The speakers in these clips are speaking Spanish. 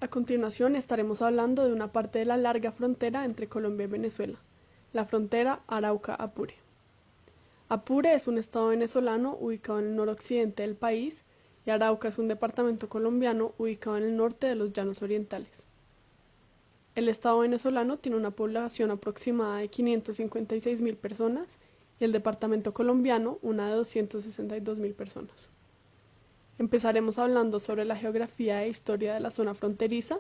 A continuación estaremos hablando de una parte de la larga frontera entre Colombia y Venezuela, la frontera Arauca-Apure. Apure es un estado venezolano ubicado en el noroccidente del país y Arauca es un departamento colombiano ubicado en el norte de los Llanos Orientales. El estado venezolano tiene una población aproximada de 556.000 personas y el departamento colombiano una de 262.000 personas. Empezaremos hablando sobre la geografía e historia de la zona fronteriza,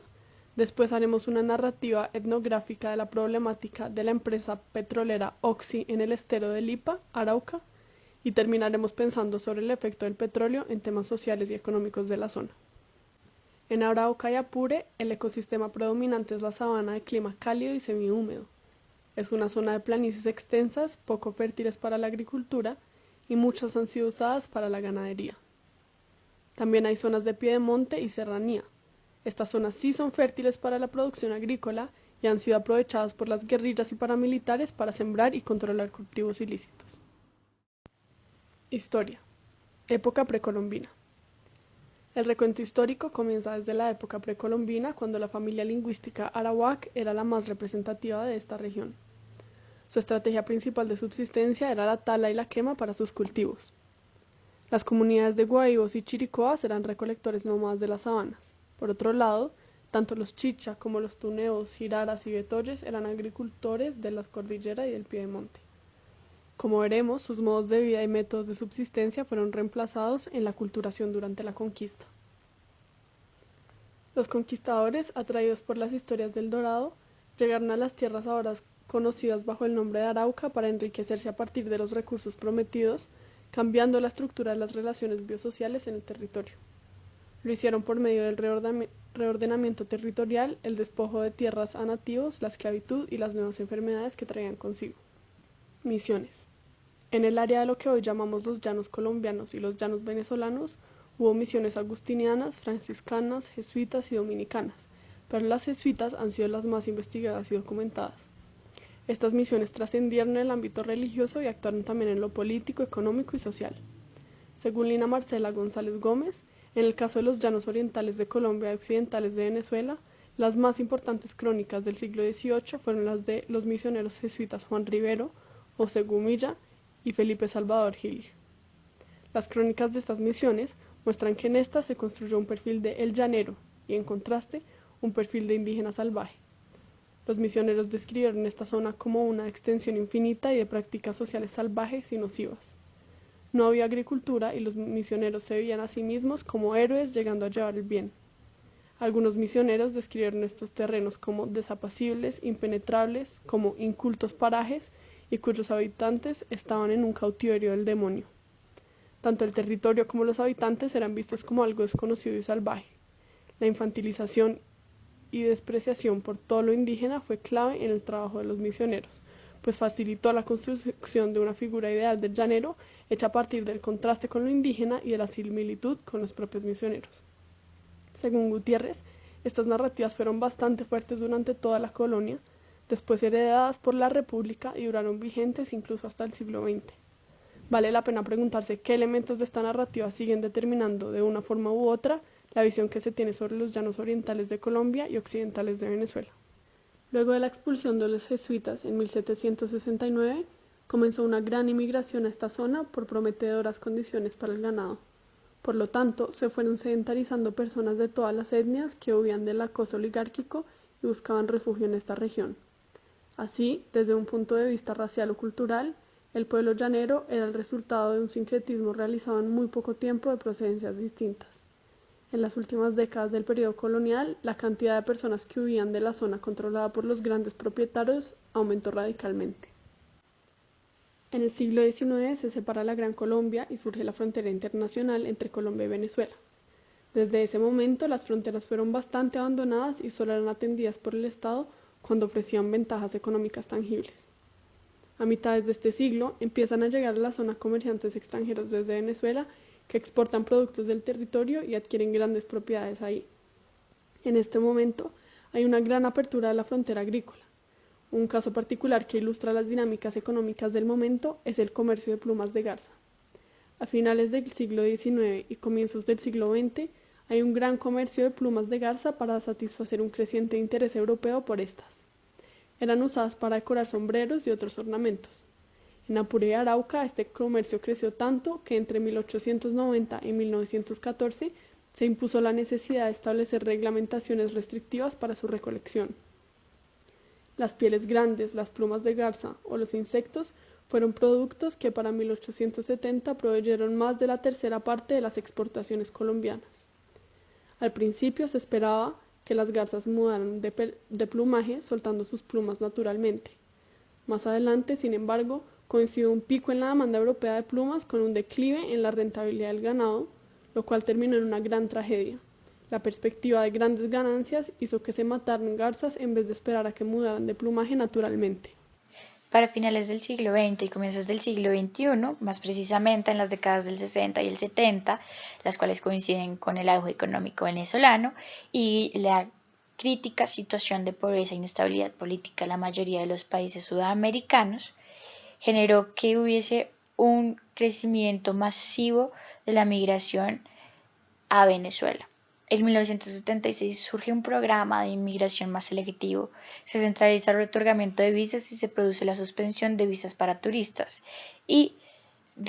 después haremos una narrativa etnográfica de la problemática de la empresa petrolera Oxy en el estero de Lipa, Arauca, y terminaremos pensando sobre el efecto del petróleo en temas sociales y económicos de la zona. En Arauca y Apure, el ecosistema predominante es la sabana de clima cálido y semihúmedo. Es una zona de planicies extensas, poco fértiles para la agricultura, y muchas han sido usadas para la ganadería. También hay zonas de piedemonte y serranía. Estas zonas sí son fértiles para la producción agrícola y han sido aprovechadas por las guerrillas y paramilitares para sembrar y controlar cultivos ilícitos. Historia. Época precolombina. El recuento histórico comienza desde la época precolombina, cuando la familia lingüística arawak era la más representativa de esta región. Su estrategia principal de subsistencia era la tala y la quema para sus cultivos. Las comunidades de guaivos y chiricoas eran recolectores nómadas de las sabanas. Por otro lado, tanto los chicha como los tuneos, jiraras y betoyes eran agricultores de la cordillera y del piedemonte. Como veremos, sus modos de vida y métodos de subsistencia fueron reemplazados en la culturación durante la conquista. Los conquistadores, atraídos por las historias del Dorado, llegaron a las tierras ahora conocidas bajo el nombre de Arauca para enriquecerse a partir de los recursos prometidos, cambiando la estructura de las relaciones biosociales en el territorio. Lo hicieron por medio del reordenamiento territorial, el despojo de tierras a nativos, la esclavitud y las nuevas enfermedades que traían consigo. Misiones. En el área de lo que hoy llamamos los llanos colombianos y los llanos venezolanos, hubo misiones agustinianas, franciscanas, jesuitas y dominicanas, pero las jesuitas han sido las más investigadas y documentadas. Estas misiones trascendieron el ámbito religioso y actuaron también en lo político, económico y social. Según Lina Marcela González Gómez, en el caso de los llanos orientales de Colombia y occidentales de Venezuela, las más importantes crónicas del siglo XVIII fueron las de los misioneros jesuitas Juan Rivero, José Gumilla y Felipe Salvador Gil. Las crónicas de estas misiones muestran que en estas se construyó un perfil de el llanero y, en contraste, un perfil de indígena salvaje. Los misioneros describieron esta zona como una extensión infinita y de prácticas sociales salvajes y nocivas. No había agricultura y los misioneros se veían a sí mismos como héroes llegando a llevar el bien. Algunos misioneros describieron estos terrenos como desapacibles, impenetrables, como incultos parajes y cuyos habitantes estaban en un cautiverio del demonio. Tanto el territorio como los habitantes eran vistos como algo desconocido y salvaje. La infantilización y despreciación por todo lo indígena fue clave en el trabajo de los misioneros, pues facilitó la construcción de una figura ideal del llanero hecha a partir del contraste con lo indígena y de la similitud con los propios misioneros. Según Gutiérrez, estas narrativas fueron bastante fuertes durante toda la colonia, después heredadas por la República y duraron vigentes incluso hasta el siglo XX. Vale la pena preguntarse qué elementos de esta narrativa siguen determinando de una forma u otra la visión que se tiene sobre los llanos orientales de Colombia y occidentales de Venezuela. Luego de la expulsión de los jesuitas en 1769, comenzó una gran inmigración a esta zona por prometedoras condiciones para el ganado. Por lo tanto, se fueron sedentarizando personas de todas las etnias que huían del acoso oligárquico y buscaban refugio en esta región. Así, desde un punto de vista racial o cultural, el pueblo llanero era el resultado de un sincretismo realizado en muy poco tiempo de procedencias distintas. En las últimas décadas del periodo colonial, la cantidad de personas que huían de la zona controlada por los grandes propietarios aumentó radicalmente. En el siglo XIX se separa la Gran Colombia y surge la frontera internacional entre Colombia y Venezuela. Desde ese momento, las fronteras fueron bastante abandonadas y solo eran atendidas por el Estado cuando ofrecían ventajas económicas tangibles. A mitades de este siglo, empiezan a llegar a la zona comerciantes extranjeros desde Venezuela que exportan productos del territorio y adquieren grandes propiedades ahí. En este momento, hay una gran apertura de la frontera agrícola. Un caso particular que ilustra las dinámicas económicas del momento es el comercio de plumas de garza. A finales del siglo XIX y comienzos del siglo XX, Hay un gran comercio de plumas de garza para satisfacer un creciente interés europeo por estas. Eran usadas para decorar sombreros y otros ornamentos. En Apure y Arauca este comercio creció tanto que entre 1890 y 1914 se impuso la necesidad de establecer reglamentaciones restrictivas para su recolección. Las pieles grandes, las plumas de garza o los insectos fueron productos que para 1870 proveyeron más de la tercera parte de las exportaciones colombianas. Al principio se esperaba que las garzas mudaran de plumaje soltando sus plumas naturalmente. Más adelante, sin embargo, coincidió un pico en la demanda europea de plumas con un declive en la rentabilidad del ganado, lo cual terminó en una gran tragedia. La perspectiva de grandes ganancias hizo que se mataran garzas en vez de esperar a que mudaran de plumaje naturalmente. Para finales del siglo XX y comienzos del siglo XXI, más precisamente en las décadas del 60 y el 70, las cuales coinciden con el auge económico venezolano y la crítica situación de pobreza e inestabilidad política en la mayoría de los países sudamericanos, generó que hubiese un crecimiento masivo de la migración a Venezuela. En 1976 surge un programa de inmigración más selectivo, se centraliza el otorgamiento de visas y se produce la suspensión de visas para turistas y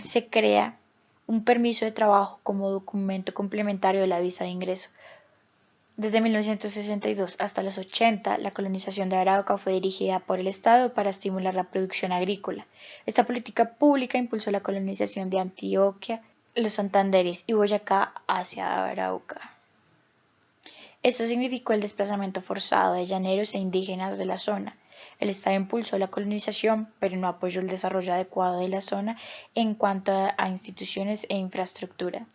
se crea un permiso de trabajo como documento complementario de la visa de ingreso. Desde 1962 hasta los 80, la colonización de Arauca fue dirigida por el Estado para estimular la producción agrícola. Esta política pública impulsó la colonización de Antioquia, los Santanderes y Boyacá hacia Arauca. Esto significó el desplazamiento forzado de llaneros e indígenas de la zona. El Estado impulsó la colonización, pero no apoyó el desarrollo adecuado de la zona en cuanto a instituciones e infraestructura.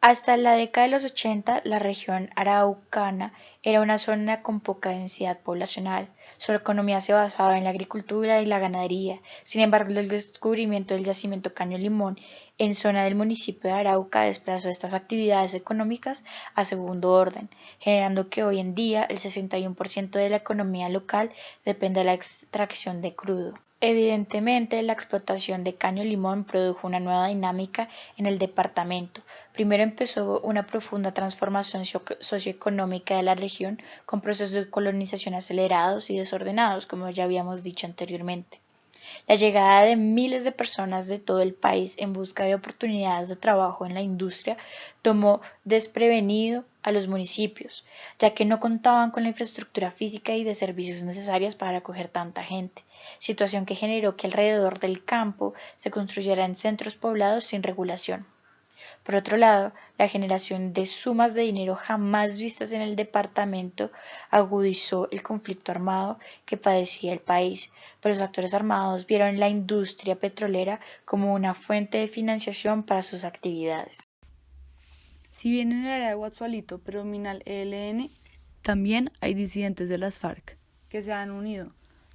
Hasta la década de los 80, la región araucana era una zona con poca densidad poblacional. Su economía se basaba en la agricultura y la ganadería. Sin embargo, el descubrimiento del yacimiento Caño Limón en zona del municipio de Arauca desplazó estas actividades económicas a segundo orden, generando que hoy en día el 61% de la economía local depende de la extracción de crudo. Evidentemente, la explotación de caño limón produjo una nueva dinámica en el departamento. Primero empezó una profunda transformación socioeconómica de la región con procesos de colonización acelerados y desordenados, como ya habíamos dicho anteriormente. La llegada de miles de personas de todo el país en busca de oportunidades de trabajo en la industria tomó desprevenido a los municipios, ya que no contaban con la infraestructura física y de servicios necesarias para acoger tanta gente, situación que generó que alrededor del campo se construyeran centros poblados sin regulación. Por otro lado, la generación de sumas de dinero jamás vistas en el departamento agudizó el conflicto armado que padecía el país, pues los actores armados vieron la industria petrolera como una fuente de financiación para sus actividades. Si bien en el área de Guatsualito predomina el ELN, también hay disidentes de las FARC que se han unido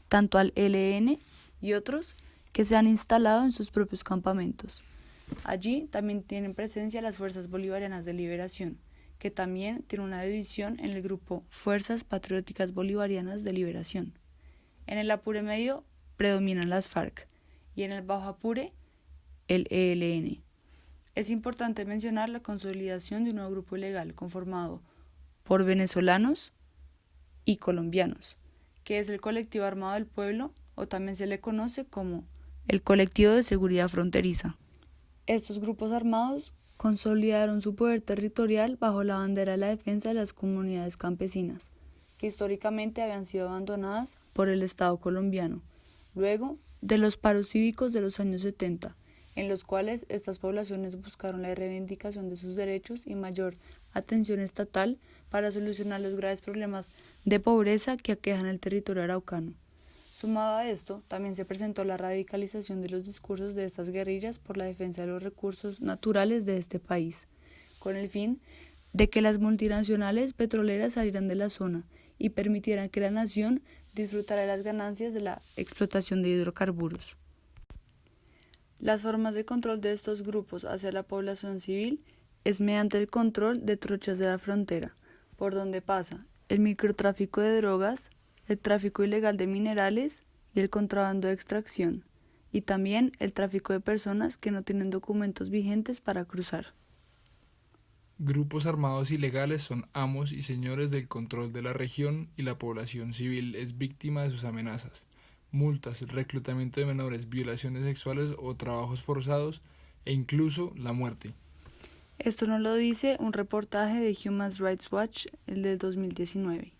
tanto al ELN y otros que se han instalado en sus propios campamentos. Allí también tienen presencia las Fuerzas Bolivarianas de Liberación, que también tiene una división en el grupo Fuerzas Patrióticas Bolivarianas de Liberación. En el Apure Medio predominan las FARC y en el Bajo Apure el ELN. Es importante mencionar la consolidación de un nuevo grupo legal conformado por venezolanos y colombianos, que es el Colectivo Armado del Pueblo, o también se le conoce como el Colectivo de Seguridad Fronteriza. Estos grupos armados consolidaron su poder territorial bajo la bandera de la defensa de las comunidades campesinas, que históricamente habían sido abandonadas por el Estado colombiano, luego de los paros cívicos de los años 70, en los cuales estas poblaciones buscaron la reivindicación de sus derechos y mayor atención estatal para solucionar los graves problemas de pobreza que aquejan el territorio araucano. Sumado a esto, también se presentó la radicalización de los discursos de estas guerrillas por la defensa de los recursos naturales de este país, con el fin de que las multinacionales petroleras salieran de la zona y permitieran que la nación disfrutara de las ganancias de la explotación de hidrocarburos. Las formas de control de estos grupos hacia la población civil es mediante el control de trochas de la frontera, por donde pasa el microtráfico de drogas, el tráfico ilegal de minerales y el contrabando de extracción, y también el tráfico de personas que no tienen documentos vigentes para cruzar. Grupos armados ilegales son amos y señores del control de la región y la población civil es víctima de sus amenazas, multas, reclutamiento de menores, violaciones sexuales o trabajos forzados e incluso la muerte. Esto nos lo dice un reportaje de Human Rights Watch, el del 2019.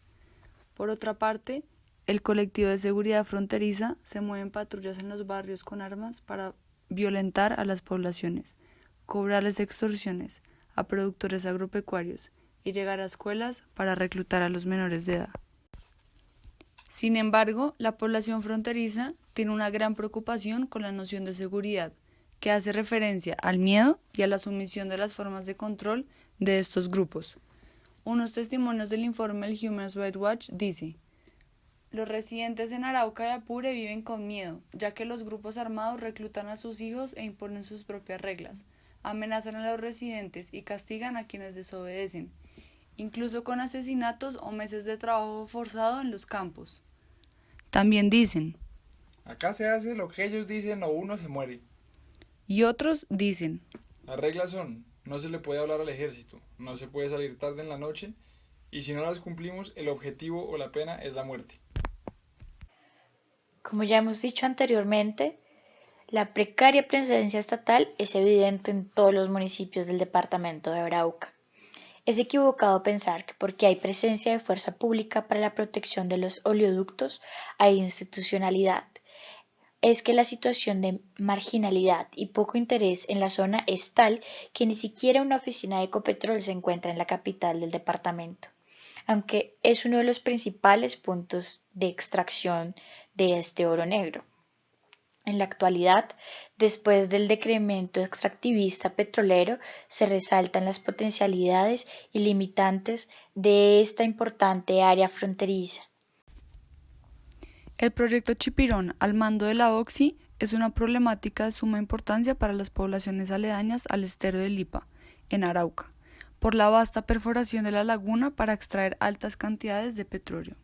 Por otra parte, el colectivo de seguridad fronteriza se mueve en patrullas en los barrios con armas para violentar a las poblaciones, cobrarles extorsiones a productores agropecuarios y llegar a escuelas para reclutar a los menores de edad. Sin embargo, la población fronteriza tiene una gran preocupación con la noción de seguridad, que hace referencia al miedo y a la sumisión de las formas de control de estos grupos. Unos testimonios del informe del Human Rights Watch dice: los residentes en Arauca y Apure viven con miedo, ya que los grupos armados reclutan a sus hijos e imponen sus propias reglas, amenazan a los residentes y castigan a quienes desobedecen, incluso con asesinatos o meses de trabajo forzado en los campos. También dicen: acá se hace lo que ellos dicen o uno se muere. Y otros dicen: las reglas son, no se le puede hablar al ejército, no se puede salir tarde en la noche, y si no las cumplimos, el objetivo o la pena es la muerte. Como ya hemos dicho anteriormente, la precaria presencia estatal es evidente en todos los municipios del departamento de Arauca. Es equivocado pensar que porque hay presencia de fuerza pública para la protección de los oleoductos, hay institucionalidad. Es que la situación de marginalidad y poco interés en la zona es tal que ni siquiera una oficina de Ecopetrol se encuentra en la capital del departamento, aunque es uno de los principales puntos de extracción de este oro negro. En la actualidad, después del decremento extractivista petrolero, se resaltan las potencialidades y limitantes de esta importante área fronteriza. El proyecto Chipirón, al mando de la OXY, es una problemática de suma importancia para las poblaciones aledañas al estero de Lipa, en Arauca, por la vasta perforación de la laguna para extraer altas cantidades de petróleo.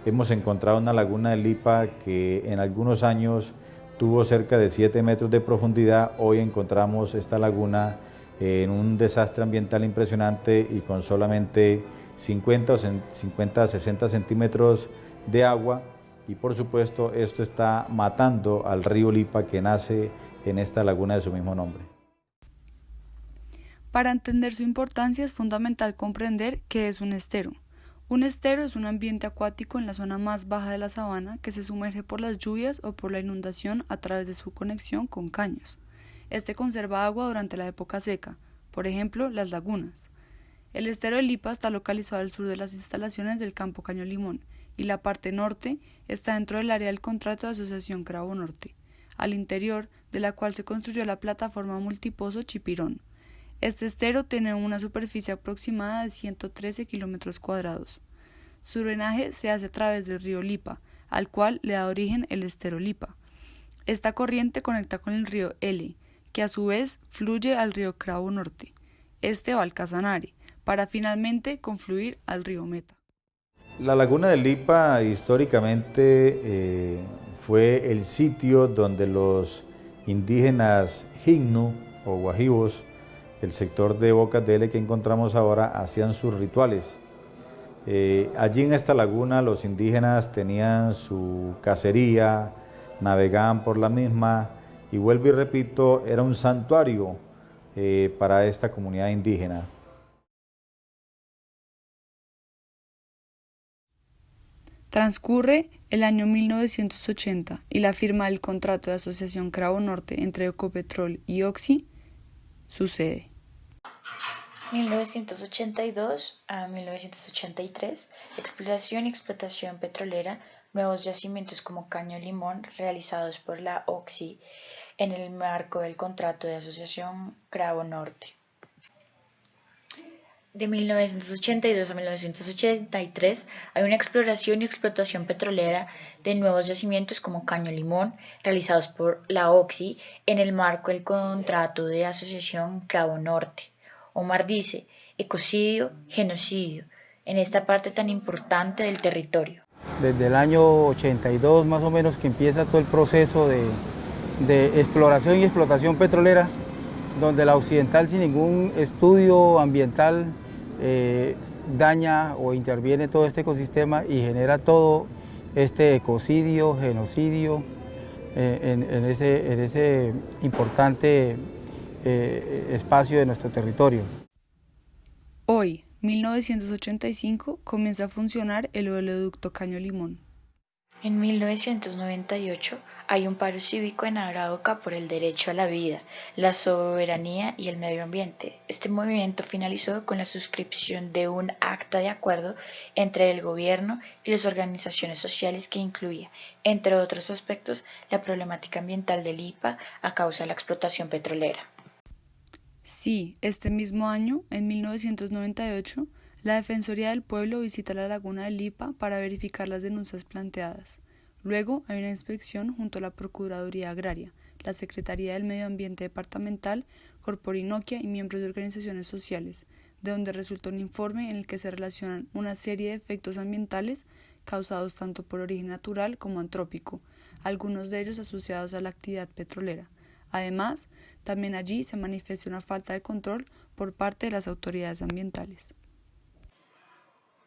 Hemos encontrado una laguna de Lipa que en algunos años tuvo cerca de 7 metros de profundidad. Hoy encontramos esta laguna en un desastre ambiental impresionante y con solamente 50 a 60 centímetros de agua. Y por supuesto esto está matando al río Lipa que nace en esta laguna de su mismo nombre. Para entender su importancia es fundamental comprender qué es un estero. Un estero es un ambiente acuático en la zona más baja de la sabana que se sumerge por las lluvias o por la inundación a través de su conexión con caños. Este conserva agua durante la época seca, por ejemplo, las lagunas. El estero de Lipa está localizado al sur de las instalaciones del campo Caño Limón y la parte norte está dentro del área del contrato de asociación Cravo Norte, al interior de la cual se construyó la plataforma multipozo Chipirón. Este estero tiene una superficie aproximada de 113 kilómetros cuadrados. Su drenaje se hace a través del río Lipa, al cual le da origen el estero Lipa. Esta corriente conecta con el río L, que a su vez fluye al río Cravo Norte. Este va al Casanare, para finalmente confluir al río Meta. La laguna de Lipa históricamente fue el sitio donde los indígenas Jignu o Guajivos, el sector de Bocas de L que encontramos ahora, hacían sus rituales. Allí en esta laguna los indígenas tenían su cacería, navegaban por la misma y vuelvo y repito, era un santuario para esta comunidad indígena. Transcurre el año 1980 y la firma del contrato de asociación Cravo Norte entre Ecopetrol y OXY sucede. 1982 a 1983, exploración y explotación petrolera, nuevos yacimientos como Caño Limón realizados por la OXY en el marco del contrato de asociación Cravo Norte. De 1982 a 1983 hay una exploración y explotación petrolera de nuevos yacimientos como Caño Limón realizados por la OXY en el marco del contrato de asociación Cravo Norte. Omar dice, ecocidio, genocidio, en esta parte tan importante del territorio. Desde el año 82 más o menos que empieza todo el proceso de exploración y explotación petrolera, donde la occidental sin ningún estudio ambiental daña o interviene todo este ecosistema y genera todo este ecocidio, genocidio en ese importante espacio de nuestro territorio. Hoy, 1985, comienza a funcionar el oleoducto Caño Limón. En 1998 hay un paro cívico en Arauca por el derecho a la vida, la soberanía y el medio ambiente. Este movimiento finalizó con la suscripción de un acta de acuerdo entre el gobierno y las organizaciones sociales que incluía, entre otros aspectos, la problemática ambiental del Lipa a causa de la explotación petrolera. Sí, este mismo año, en 1998, la Defensoría del Pueblo visita la laguna del Lipa para verificar las denuncias planteadas. Luego hay una inspección junto a la Procuraduría Agraria, la Secretaría del Medio Ambiente Departamental, Corporinoquia y miembros de organizaciones sociales, de donde resulta un informe en el que se relacionan una serie de efectos ambientales causados tanto por origen natural como antrópico, algunos de ellos asociados a la actividad petrolera. Además, también allí se manifiesta una falta de control por parte de las autoridades ambientales.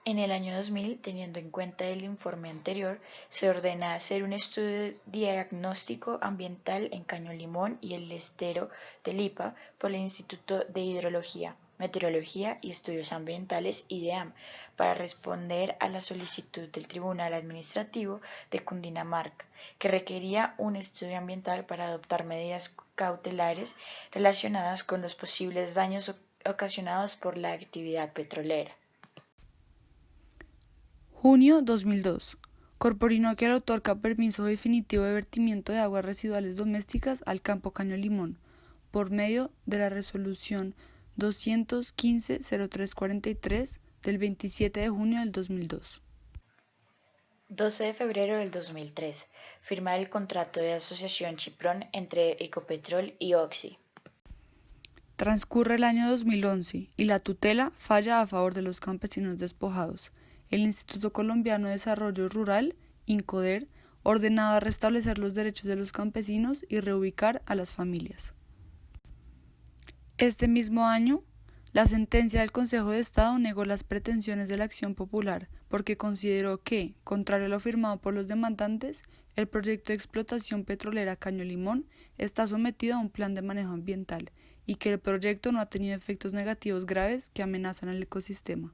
En el año 2000, teniendo en cuenta el informe anterior, se ordena hacer un estudio diagnóstico ambiental en Caño Limón y el estero de Lipa por el Instituto de Hidrología, Meteorología y Estudios Ambientales IDEAM para responder a la solicitud del Tribunal Administrativo de Cundinamarca, que requería un estudio ambiental para adoptar medidas cautelares relacionadas con los posibles daños ocasionados por la actividad petrolera. Junio 2002. Corporinoquia le otorga permiso definitivo de vertimiento de aguas residuales domésticas al campo Caño Limón, por medio de la resolución 215-0343 del 27 de junio del 2002. 12 de febrero del 2003. Firma el contrato de asociación Chiprón entre Ecopetrol y Oxy. Transcurre el año 2011 y la tutela falla a favor de los campesinos despojados. El Instituto Colombiano de Desarrollo Rural, INCODER, ordenaba restablecer los derechos de los campesinos y reubicar a las familias. Este mismo año, la sentencia del Consejo de Estado negó las pretensiones de la Acción Popular porque consideró que, contrario a lo firmado por los demandantes, el proyecto de explotación petrolera Caño Limón está sometido a un plan de manejo ambiental y que el proyecto no ha tenido efectos negativos graves que amenazan el ecosistema.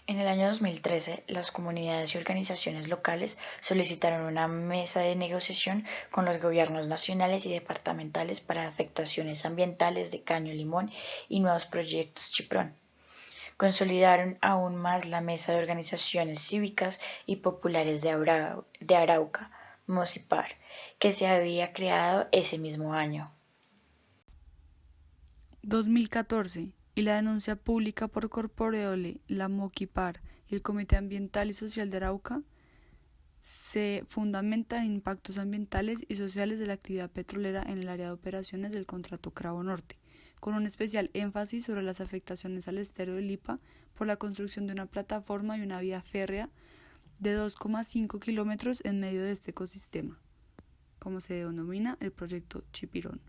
En el año 2013, las comunidades y organizaciones locales solicitaron una mesa de negociación con los gobiernos nacionales y departamentales para afectaciones ambientales de Caño Limón y nuevos proyectos Chiprón. Consolidaron aún más la mesa de organizaciones cívicas y populares de Arauca, Mocipar, que se había creado ese mismo año. 2014. Y la denuncia pública por Corporeole, la Mocipar y el Comité Ambiental y Social de Arauca se fundamenta en impactos ambientales y sociales de la actividad petrolera en el área de operaciones del contrato Cravo Norte, con un especial énfasis sobre las afectaciones al estero de Lipa por la construcción de una plataforma y una vía férrea de 2,5 kilómetros en medio de este ecosistema, como se denomina el proyecto Chipirón.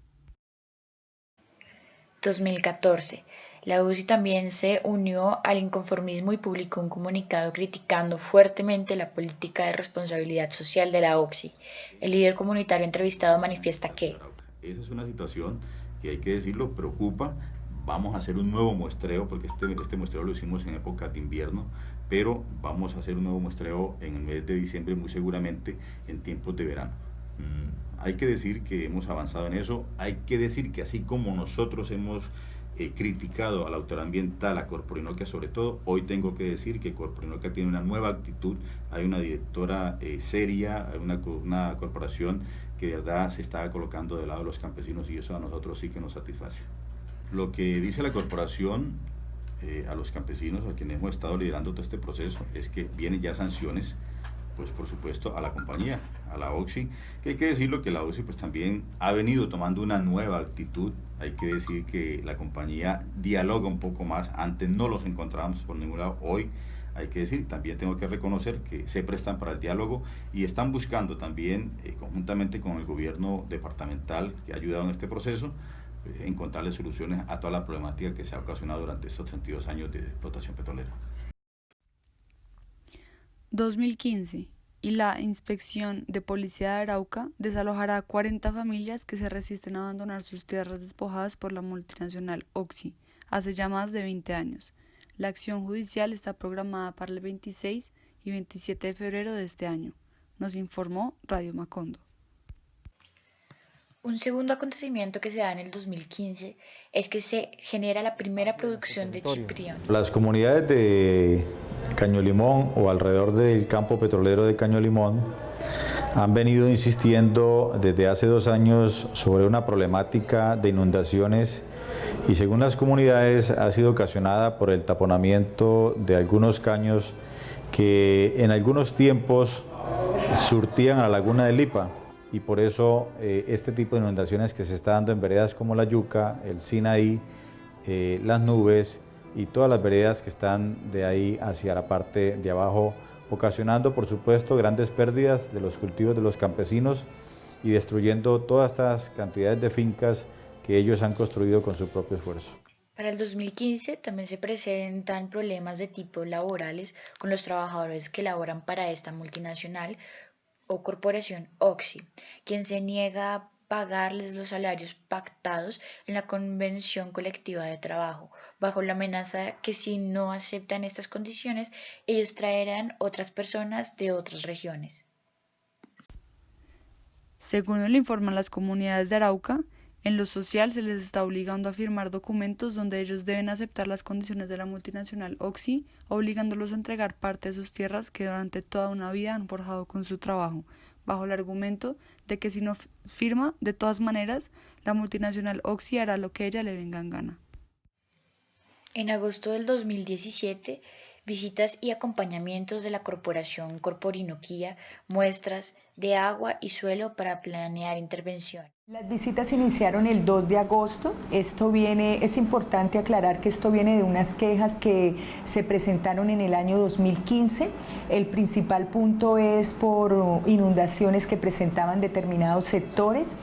2014. La UCI también se unió al inconformismo y publicó un comunicado criticando fuertemente la política de responsabilidad social de la OXI. El líder comunitario entrevistado manifiesta que esa es una situación que, hay que decirlo, preocupa. Vamos a hacer un nuevo muestreo, porque este muestreo lo hicimos en época de invierno, pero vamos a hacer un nuevo muestreo en el mes de diciembre, muy seguramente en tiempos de verano. Hay que decir que hemos avanzado en eso, hay que decir que así como nosotros hemos criticado a la autoridad ambiental, a Corporinoquia sobre todo, hoy tengo que decir que Corporinoquia tiene una nueva actitud, hay una directora seria, hay una corporación que de verdad se está colocando del lado de los campesinos y eso a nosotros sí que nos satisface. Lo que dice la corporación a los campesinos, a quienes hemos estado liderando todo este proceso, es que vienen ya sanciones, pues por supuesto a la compañía, a la OXI, que hay que decirlo que la OXI pues también ha venido tomando una nueva actitud. Hay que decir que la compañía dialoga un poco más, antes no los encontrábamos por ningún lado, hoy hay que decir, también tengo que reconocer que se prestan para el diálogo y están buscando también, conjuntamente con el gobierno departamental que ha ayudado en este proceso, encontrarle soluciones a toda la problemática que se ha ocasionado durante estos 32 años de explotación petrolera. 2015. Y la Inspección de Policía de Arauca desalojará a 40 familias que se resisten a abandonar sus tierras despojadas por la multinacional Oxy hace ya más de 20 años. La acción judicial está programada para el 26 y 27 de febrero de este año, nos informó Radio Macondo. Un segundo acontecimiento que se da en el 2015 es que se genera la primera producción de chiprión. Las comunidades de Caño Limón o alrededor del campo petrolero de Caño Limón han venido insistiendo desde hace 2 años sobre una problemática de inundaciones y según las comunidades ha sido ocasionada por el taponamiento de algunos caños que en algunos tiempos surtían a la laguna de Lipa. Y por eso este tipo de inundaciones que se está dando en veredas como La Yuca, el Sinaí, Las Nubes y todas las veredas que están de ahí hacia la parte de abajo, ocasionando por supuesto grandes pérdidas de los cultivos de los campesinos y destruyendo todas estas cantidades de fincas que ellos han construido con su propio esfuerzo. Para el 2015 también se presentan problemas de tipo laborales con los trabajadores que laboran para esta multinacional o corporación Oxy, quien se niega a pagarles los salarios pactados en la Convención Colectiva de Trabajo, bajo la amenaza que si no aceptan estas condiciones, ellos traerán otras personas de otras regiones. Según lo informan las comunidades de Arauca, en lo social se les está obligando a firmar documentos donde ellos deben aceptar las condiciones de la multinacional Oxy, obligándolos a entregar parte de sus tierras que durante toda una vida han forjado con su trabajo, bajo el argumento de que si no firma, de todas maneras, la multinacional Oxy hará lo que a ella le venga en gana. En agosto del 2017, visitas y acompañamientos de la Corporación Corporinoquía, muestras de agua y suelo para planear intervención. Las visitas iniciaron el 2 de agosto. Es importante aclarar que esto viene de unas quejas que se presentaron en el año 2015. El principal punto es por inundaciones que presentaban determinados sectores,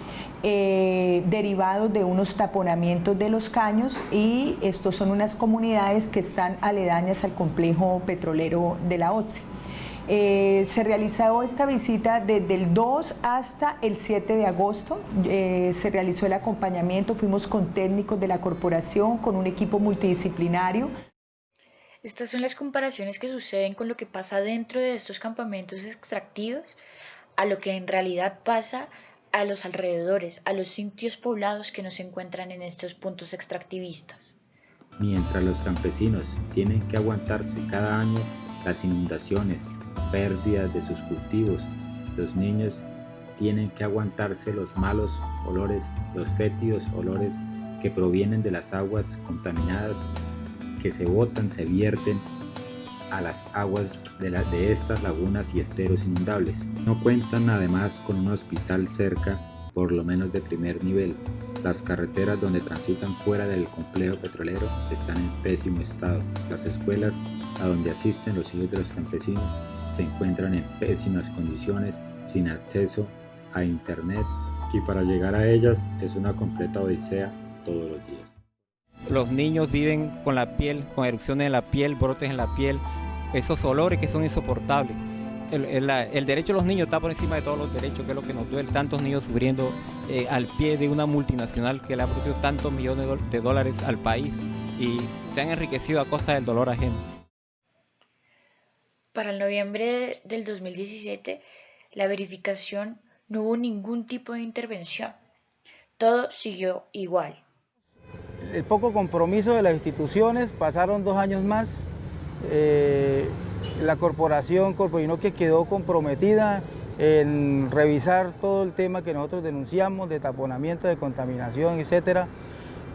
derivados de unos taponamientos de los caños, y estos son unas comunidades que están aledañas al complejo petrolero de la Oxy. Se realizó esta visita desde el 2 hasta el 7 de agosto, se realizó el acompañamiento, fuimos con técnicos de la corporación, con un equipo multidisciplinario. Estas son las comparaciones que suceden con lo que pasa dentro de estos campamentos extractivos a lo que en realidad pasa a los alrededores, a los sitios poblados que no se encuentran en estos puntos extractivistas. Mientras los campesinos tienen que aguantarse cada año las inundaciones, pérdidas de sus cultivos, los niños tienen que aguantarse los malos olores, los fétidos olores que provienen de las aguas contaminadas que se botan, se vierten a las aguas de estas lagunas y esteros inundables. No cuentan además con un hospital cerca, por lo menos de primer nivel. Las carreteras donde transitan fuera del complejo petrolero están en pésimo estado. Las escuelas a donde asisten los hijos de los campesinos se encuentran en pésimas condiciones, sin acceso a internet, y para llegar a ellas es una completa odisea todos los días. Los niños viven con la piel, con erupciones en la piel, brotes en la piel, esos olores que son insoportables. El derecho de los niños está por encima de todos los derechos, que es lo que nos duele, tantos niños sufriendo al pie de una multinacional que le ha producido tantos millones de dólares al país y se han enriquecido a costa del dolor ajeno. Para el noviembre del 2017, la verificación no hubo ningún tipo de intervención. Todo siguió igual. El poco compromiso de las instituciones, pasaron 2 años más. La corporación Corporinoquía quedó comprometida en revisar todo el tema que nosotros denunciamos de taponamiento, de contaminación, etc.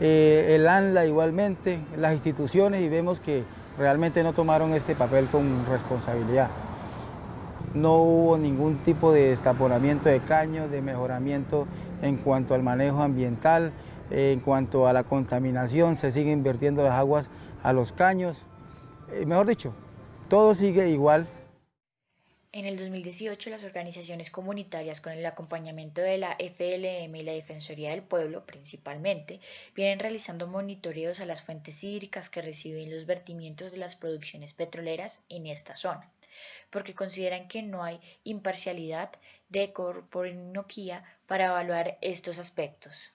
El ANLA igualmente, las instituciones, y vemos que realmente no tomaron este papel con responsabilidad. No hubo ningún tipo de destaponamiento de caños, de mejoramiento en cuanto al manejo ambiental, en cuanto a la contaminación, se siguen vertiendo las aguas a los caños. Mejor dicho, todo sigue igual. En el 2018, las organizaciones comunitarias, con el acompañamiento de la FLM y la Defensoría del Pueblo principalmente, vienen realizando monitoreos a las fuentes hídricas que reciben los vertimientos de las producciones petroleras en esta zona, porque consideran que no hay imparcialidad de Orinoquía para evaluar estos aspectos.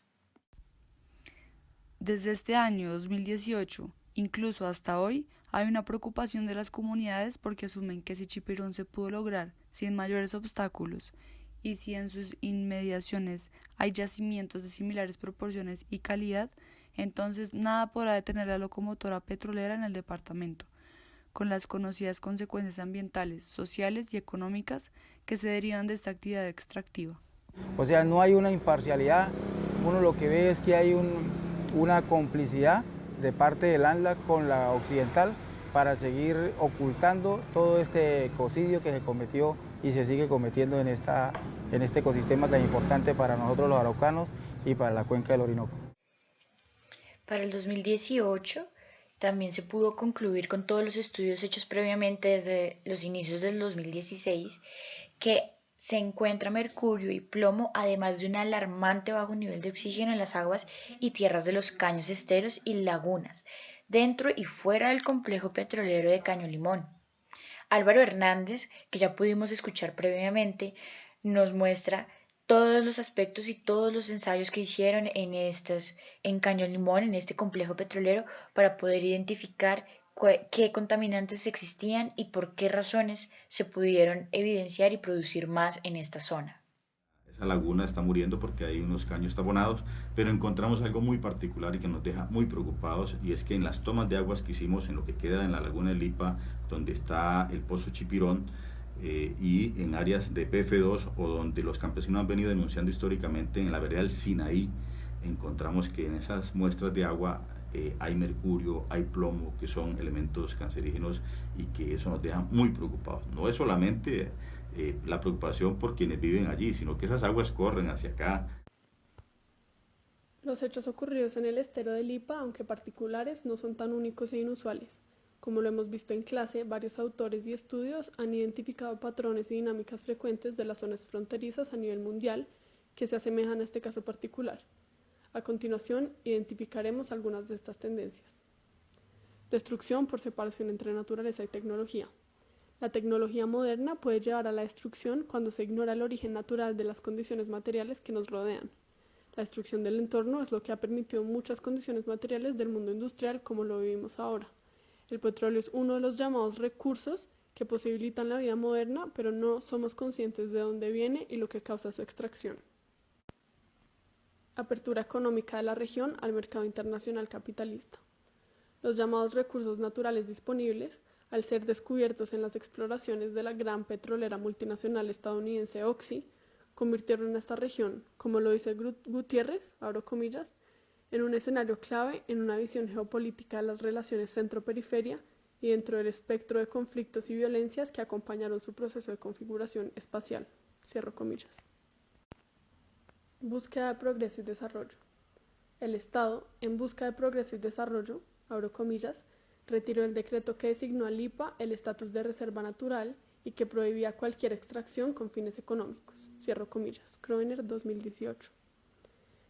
Desde este año 2018, incluso hasta hoy, hay una preocupación de las comunidades porque asumen que si Chipirón se pudo lograr sin mayores obstáculos y si en sus inmediaciones hay yacimientos de similares proporciones y calidad, entonces nada podrá detener la locomotora petrolera en el departamento, con las conocidas consecuencias ambientales, sociales y económicas que se derivan de esta actividad extractiva. O sea, no hay una imparcialidad, uno lo que ve es que hay una complicidad de parte del ANLA con la occidental para seguir ocultando todo este ecocidio que se cometió y se sigue cometiendo en este ecosistema tan importante para nosotros los araucanos y para la cuenca del Orinoco. Para el 2018 también se pudo concluir con todos los estudios hechos previamente desde los inicios del 2016 que se encuentra mercurio y plomo, además de un alarmante bajo nivel de oxígeno en las aguas y tierras de los caños esteros y lagunas, dentro y fuera del complejo petrolero de Caño Limón. Álvaro Hernández, que ya pudimos escuchar previamente, nos muestra todos los aspectos y todos los ensayos que hicieron en Caño Limón, en este complejo petrolero, para poder identificar qué contaminantes existían y por qué razones se pudieron evidenciar y producir más en esta zona. Esa laguna está muriendo porque hay unos caños taponados, pero encontramos algo muy particular y que nos deja muy preocupados, y es que en las tomas de aguas que hicimos en lo que queda en la laguna de Lipa, donde está el pozo Chipirón, y en áreas de PF2 o donde los campesinos han venido denunciando históricamente en la vereda del Sinaí, encontramos que en esas muestras de agua hay mercurio, hay plomo, que son elementos cancerígenos, y que eso nos deja muy preocupados. No es solamente la preocupación por quienes viven allí, sino que esas aguas corren hacia acá. Los hechos ocurridos en el estero de Lipa, aunque particulares, no son tan únicos e inusuales. Como lo hemos visto en clase, varios autores y estudios han identificado patrones y dinámicas frecuentes de las zonas fronterizas a nivel mundial que se asemejan a este caso particular. A continuación, identificaremos algunas de estas tendencias. Destrucción por separación entre naturaleza y tecnología. La tecnología moderna puede llevar a la destrucción cuando se ignora el origen natural de las condiciones materiales que nos rodean. La destrucción del entorno es lo que ha permitido muchas condiciones materiales del mundo industrial como lo vivimos ahora. El petróleo es uno de los llamados recursos que posibilitan la vida moderna, pero no somos conscientes de dónde viene y lo que causa su extracción. Apertura económica de la región al mercado internacional capitalista. Los llamados recursos naturales disponibles, al ser descubiertos en las exploraciones de la gran petrolera multinacional estadounidense Oxy, convirtieron a esta región, como lo dice Gutiérrez, abro comillas, en un escenario clave en una visión geopolítica de las relaciones centro-periferia y dentro del espectro de conflictos y violencias que acompañaron su proceso de configuración espacial, cierro comillas. Búsqueda de progreso y desarrollo. El Estado, en busca de progreso y desarrollo, abro comillas, retiró el decreto que designó a Lipa el estatus de reserva natural y que prohibía cualquier extracción con fines económicos, cierro comillas, Kroener 2018.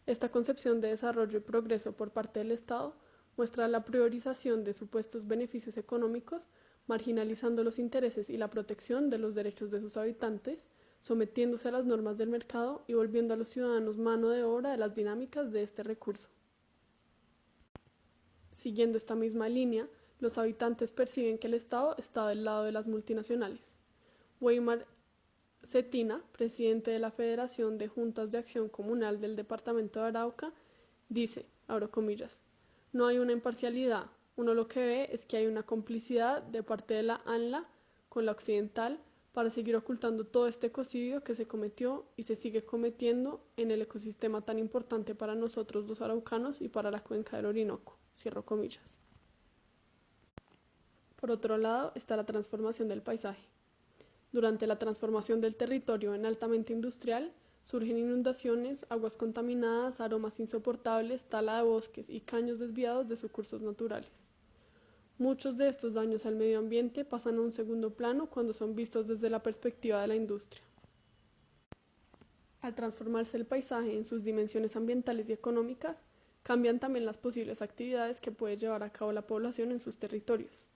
Esta concepción de desarrollo y progreso por parte del Estado muestra la priorización de supuestos beneficios económicos, marginalizando los intereses y la protección de los derechos de sus habitantes, sometiéndose a las normas del mercado y volviendo a los ciudadanos mano de obra de las dinámicas de este recurso. Siguiendo esta misma línea, los habitantes perciben que el Estado está del lado de las multinacionales. Weimar Cetina, presidente de la Federación de Juntas de Acción Comunal del Departamento de Arauca, dice, abro comillas, no hay una imparcialidad, uno lo que ve es que hay una complicidad de parte de la ANLA con la occidental para seguir ocultando todo este ecocidio que se cometió y se sigue cometiendo en el ecosistema tan importante para nosotros los araucanos y para la cuenca del Orinoco, cierro comillas. Por otro lado está la transformación del paisaje. Durante la transformación del territorio en altamente industrial, surgen inundaciones, aguas contaminadas, aromas insoportables, tala de bosques y caños desviados de sus cursos naturales. Muchos de estos daños al medio ambiente pasan a un segundo plano cuando son vistos desde la perspectiva de la industria. Al transformarse el paisaje en sus dimensiones ambientales y económicas, cambian también las posibles actividades que puede llevar a cabo la población en sus territorios.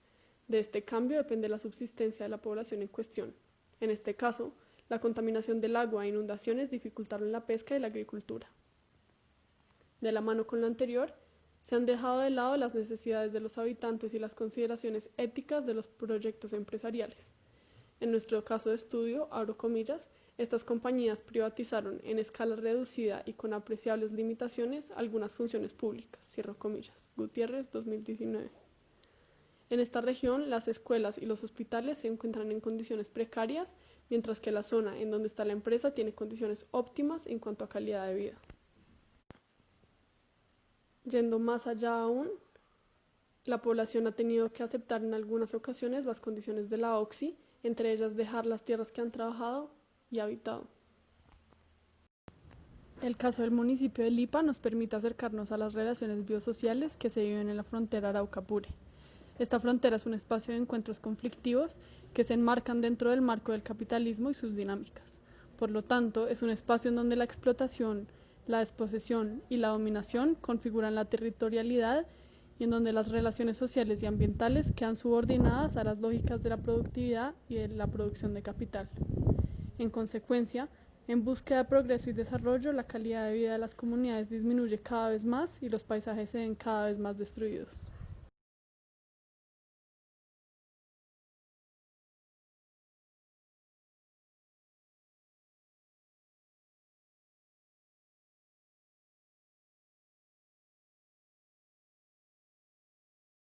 De este cambio depende la subsistencia de la población en cuestión. En este caso, la contaminación del agua e inundaciones dificultaron la pesca y la agricultura. De la mano con lo anterior, se han dejado de lado las necesidades de los habitantes y las consideraciones éticas de los proyectos empresariales. En nuestro caso de estudio, abro comillas, estas compañías privatizaron en escala reducida y con apreciables limitaciones algunas funciones públicas, cierro comillas, Gutiérrez 2019. En esta región, las escuelas y los hospitales se encuentran en condiciones precarias, mientras que la zona en donde está la empresa tiene condiciones óptimas en cuanto a calidad de vida. Yendo más allá aún, la población ha tenido que aceptar en algunas ocasiones las condiciones de la OXI, entre ellas dejar las tierras que han trabajado y habitado. El caso del municipio de Lipa nos permite acercarnos a las relaciones biosociales que se viven en la frontera Arauca-Apure. Esta frontera es un espacio de encuentros conflictivos que se enmarcan dentro del marco del capitalismo y sus dinámicas. Por lo tanto, es un espacio en donde la explotación, la desposesión y la dominación configuran la territorialidad y en donde las relaciones sociales y ambientales quedan subordinadas a las lógicas de la productividad y de la producción de capital. En consecuencia, en búsqueda de progreso y desarrollo, la calidad de vida de las comunidades disminuye cada vez más y los paisajes se ven cada vez más destruidos.